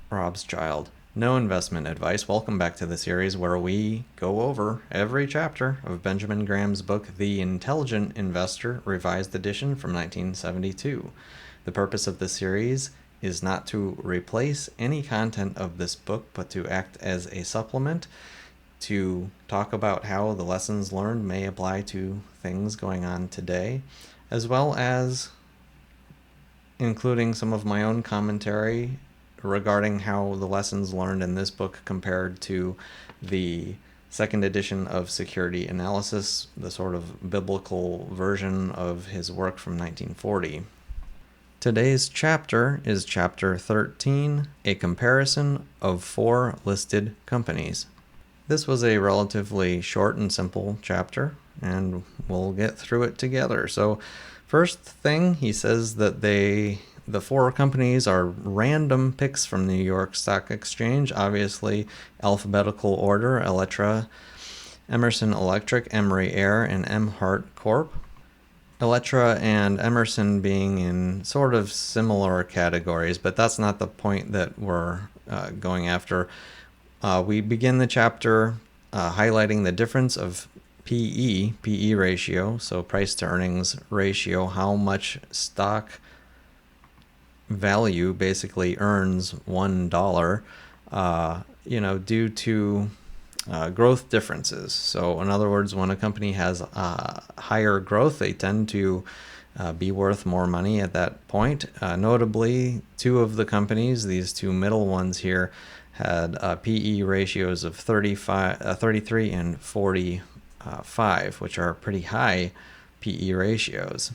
Rob's Child. No investment advice. Welcome back to the series where we go over every chapter of Benjamin Graham's book, The Intelligent Investor, Revised Edition from 1972. The purpose of the series is not to replace any content of this book, but to act as a supplement to talk about how the lessons learned may apply to things going on today, as well as including some of my own commentary regarding how the lessons learned in this book compared to the second edition of Security Analysis, the sort of biblical version of his work from 1940. Today's chapter is Chapter 13, A Comparison of 4 Listed Companies. This was a relatively short and simple chapter, and we'll get through it together. So, first thing, he says that the 4 companies are random picks from New York Stock Exchange, obviously alphabetical order: Electra, Emerson Electric, Emory Air, and Emhart Corp. Electra and Emerson being in sort of similar categories, but that's not the point that we're going after. We begin the chapter highlighting the difference of PE ratio, so price to earnings ratio, how much stock value basically earns $1, due to growth differences. So in other words, when a company has higher growth, they tend to be worth more money at that point. Notably, 2 of the companies, these 2 middle ones here, had PE ratios of 33 and 45, which are pretty high PE ratios.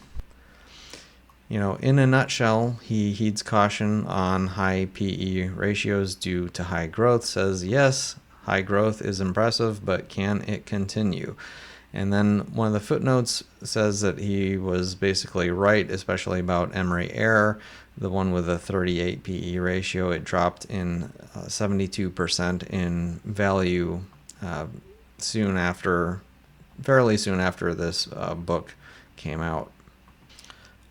In a nutshell, he heeds caution on high PE ratios due to high growth, says, yes, high growth is impressive, but can it continue? And then one of the footnotes says that he was basically right, especially about Emory Air, the one with a 38 PE ratio. It dropped in 72% in value fairly soon after this book came out.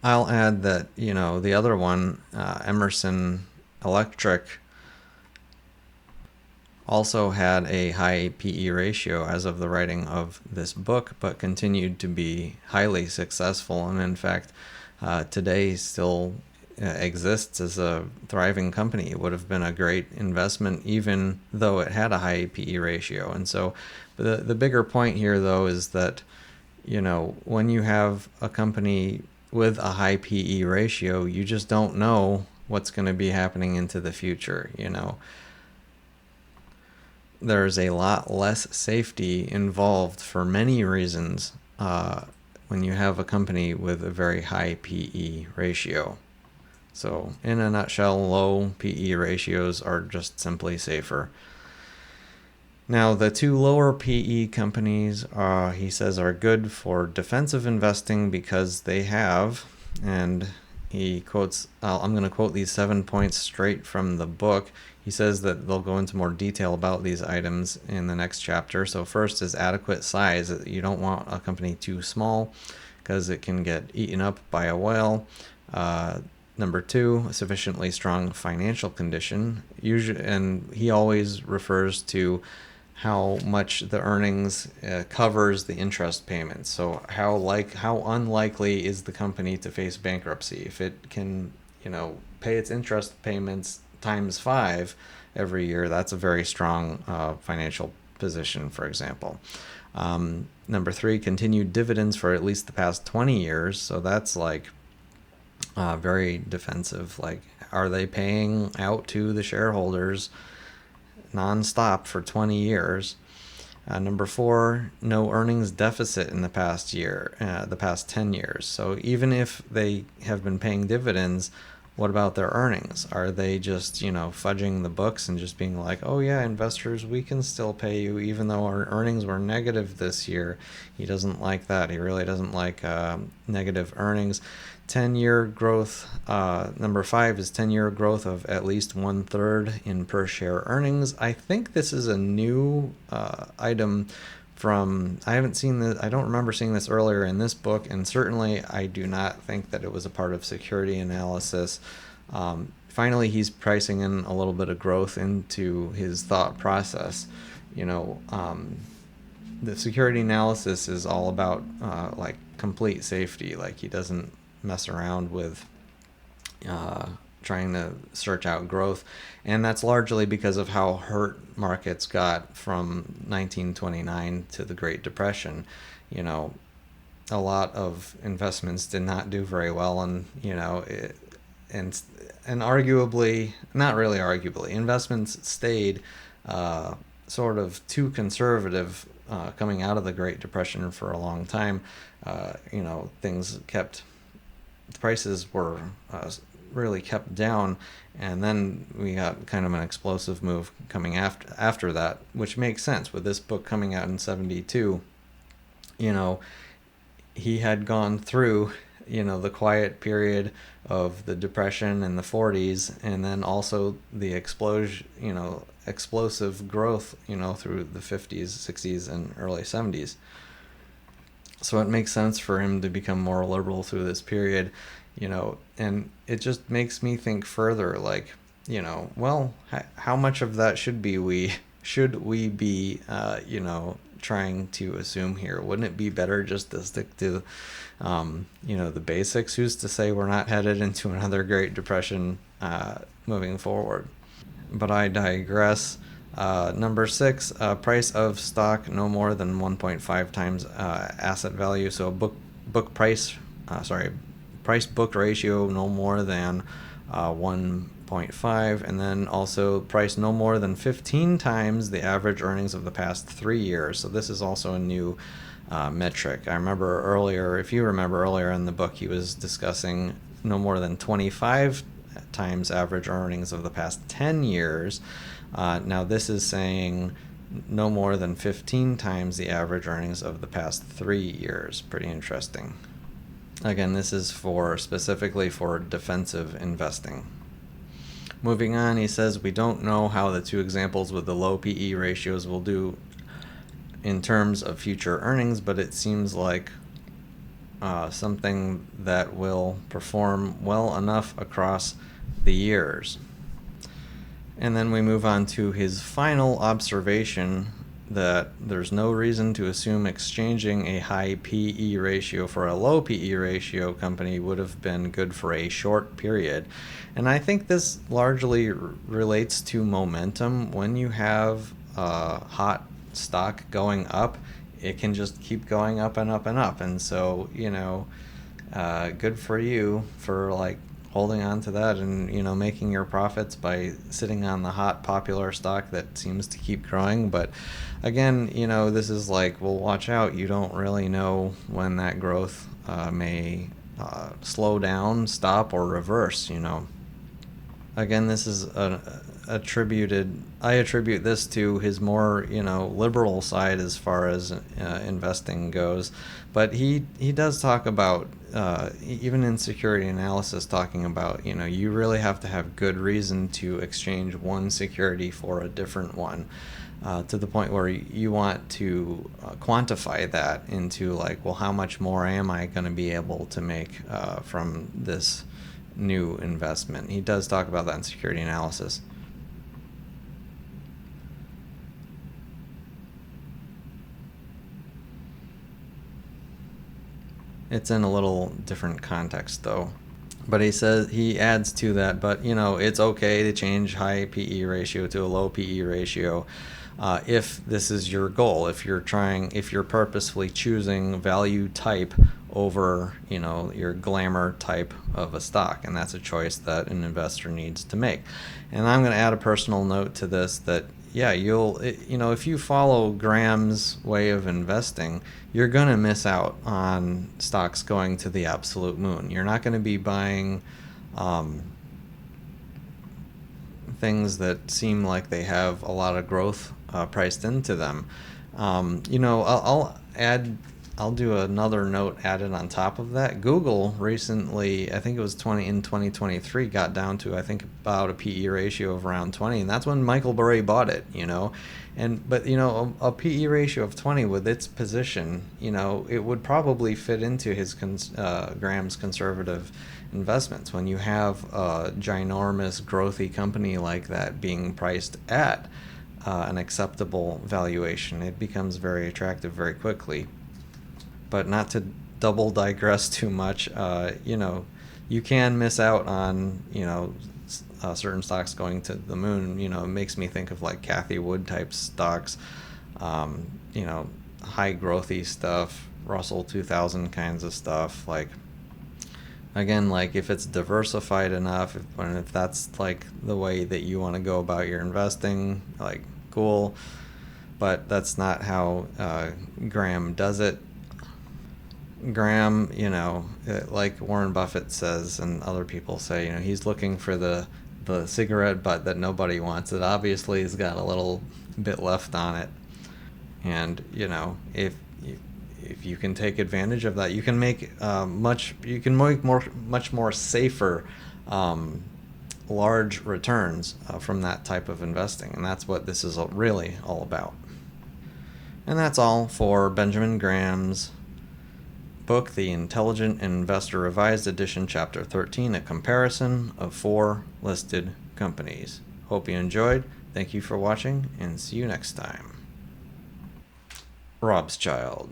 I'll add that, the other one, Emerson Electric, also had a high PE ratio as of the writing of this book, but continued to be highly successful, and in fact, today still exists as a thriving company. It would have been a great investment even though it had a high PE ratio. And so the bigger point here, though, is that, when you have a company with a high PE ratio, you just don't know what's going to be happening into the future. There's a lot less safety involved for many reasons when you have a company with a very high PE ratio. So in a nutshell, low PE ratios are just simply safer. Now, the 2 lower PE companies, he says, are good for defensive investing because they have, and he quotes, I'm going to quote these 7 points straight from the book. He says that they'll go into more detail about these items in the next chapter. So first is adequate size. You don't want a company too small because it can get eaten up by a whale. Number 2, a sufficiently strong financial condition. And he always refers to how much the earnings covers the interest payments. So how unlikely is the company to face bankruptcy? If it can, pay its interest payments times 5 every year, that's a very strong financial position, for example. Number 3, continued dividends for at least the past 20 years. So that's very defensive. Are they paying out to the shareholders nonstop for 20 years? Number 4, no earnings deficit in the past 10 years. So even if they have been paying dividends, what about their earnings? Are they just, fudging the books and just being like, oh yeah, investors, we can still pay you even though our earnings were negative this year? He doesn't like that. He really doesn't like negative earnings. 10-year growth, number 5 is 10-year growth of at least 1/3 in per share earnings. I think this is a new item I haven't seen this, I don't remember seeing this earlier in this book, and certainly I do not think that it was a part of Security Analysis. finally he's pricing in a little bit of growth into his thought process. The security analysis is all about like complete safety. Like he doesn't mess around with trying to search out growth, and that's largely because of how hurt markets got from 1929 to the Great Depression. A lot of investments did not do very well, and and arguably, not really arguably, investments stayed sort of too conservative coming out of the Great Depression for a long time. Things kept, the prices were really kept down, and then we got kind of an explosive move coming after that, which makes sense with this book coming out in 72. He had gone through the quiet period of the Depression in the 40s, and then also the explosive growth through the 50s, 60s, and early 70s. So it makes sense for him to become more liberal through this period, and it just makes me think further, like, well, how much of that should we be trying to assume here? Wouldn't it be better just to stick to the basics? Who's to say we're not headed into another Great Depression moving forward? But I digress. Number 6, price of stock no more than 1.5 times asset value. So price book ratio no more than 1.5, and then also price no more than 15 times the average earnings of the past 3 years. So this is also a new metric. If you remember earlier in the book, he was discussing no more than 25 times average earnings of the past 10 years. Now this is saying no more than 15 times the average earnings of the past 3 years. Pretty interesting. Again, this is specifically for defensive investing. Moving on, he says, we don't know how the two examples with the low PE ratios will do in terms of future earnings, but it seems like something that will perform well enough across the years. And then we move on to his final observation, that there's no reason to assume exchanging a high PE ratio for a low PE ratio company would have been good for a short period. And I think this largely relates to momentum. When you have a hot stock going up, it can just keep going up and up and up. And so, good for you for like holding on to that and making your profits by sitting on the hot popular stock that seems to keep growing. But again, this is like, well, watch out. You don't really know when that growth may slow down, stop, or reverse. Again, this is I attribute this to his more liberal side as far as investing goes. But he does talk about even in security analysis, talking about you really have to have good reason to exchange one security for a different one, to the point where you want to quantify that into like, well, how much more am I going to be able to make from this new investment? He does talk about that in security analysis. It's in a little different context though. But he adds to that, but it's okay to change high PE ratio to a low PE ratio if this is your goal, if you're purposefully choosing value type over your glamour type of a stock, and that's a choice that an investor needs to make. And I'm going to add a personal note to this, that if you follow Graham's way of investing, you're going to miss out on stocks going to the absolute moon. You're not going to be buying things that seem like they have a lot of growth priced into them. I'll add I'll do another note added on top of that. Google recently, I think it was 2023, got down to, I think, about a PE ratio of around 20, and that's when Michael Burry bought it, you know. And but you know, a PE ratio of 20 with its position, you know, it would probably fit into his Graham's conservative investments. When you have a ginormous growthy company like that being priced at an acceptable valuation, it becomes very attractive very quickly. But not to double digress too much, you know, you can miss out on, you know, certain stocks going to the moon. You know, it makes me think of like Kathy Wood type stocks, you know, high growthy stuff, Russell 2000 kinds of stuff. Like, again, like if it's diversified enough, if that's like the way that you want to go about your investing, like, cool. But that's not how Graham does it. Graham, you know, like Warren Buffett says and other people say, you know, he's looking for the cigarette butt that nobody wants. It obviously has got a little bit left on it. And, you know, if you can take advantage of that, you can make much more safer large returns from that type of investing. And that's what this is really all about. And that's all for Benjamin Graham's book, The Intelligent Investor Revised Edition, Chapter 13, a comparison of 4 listed companies. Hope you enjoyed. Thank you for watching, and see you next time. Rob's Child.